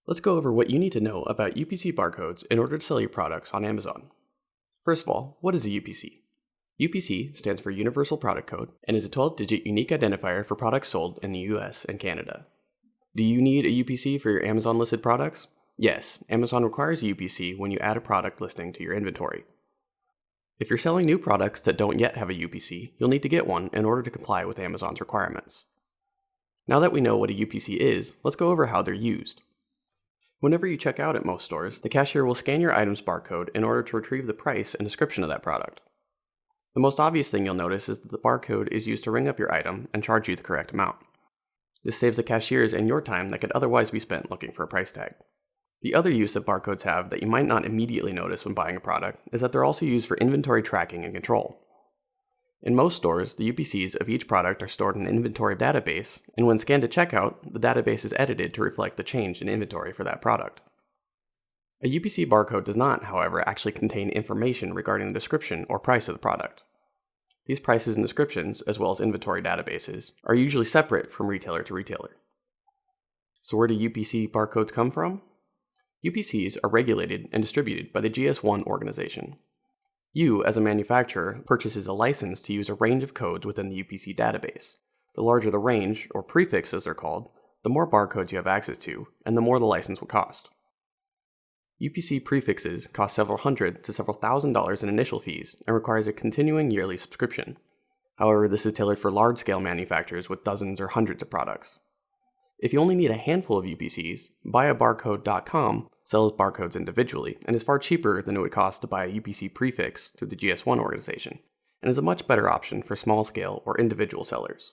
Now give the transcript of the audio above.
Let's go over what you need to know about UPC barcodes in order to sell your products on Amazon. First of all, what is a UPC? UPC stands for Universal Product Code and is a 12-digit unique identifier for products sold in the US and Canada. Do you need a UPC for your Amazon listed products? Yes, Amazon requires a UPC when you add a product listing to your inventory. If you're selling new products that don't yet have a UPC, you'll need to get one in order to comply with Amazon's requirements. Now that we know what a UPC is, let's go over how they're used. Whenever you check out at most stores, the cashier will scan your item's barcode in order to retrieve the price and description of that product. The most obvious thing you'll notice is that the barcode is used to ring up your item and charge you the correct amount. This saves the cashiers and your time that could otherwise be spent looking for a price tag. The other use that barcodes have that you might not immediately notice when buying a product is that they're also used for inventory tracking and control. In most stores, the UPCs of each product are stored in an inventory database, and when scanned at checkout, the database is edited to reflect the change in inventory for that product. A UPC barcode does not, however, actually contain information regarding the description or price of the product. These prices and descriptions, as well as inventory databases, are usually separate from retailer to retailer. So where do UPC barcodes come from? UPCs are regulated and distributed by the GS1 organization. You, as a manufacturer, purchases a license to use a range of codes within the UPC database. The larger the range, or prefix as they're called, the more barcodes you have access to, and the more the license will cost. UPC prefixes cost several hundred to several $1,000s in initial fees and requires a continuing yearly subscription. However, this is tailored for large-scale manufacturers with dozens or hundreds of products. If you only need a handful of UPCs, BuyaBarcode.com sells barcodes individually and is far cheaper than it would cost to buy a UPC prefix through the GS1 organization, and is a much better option for small-scale or individual sellers.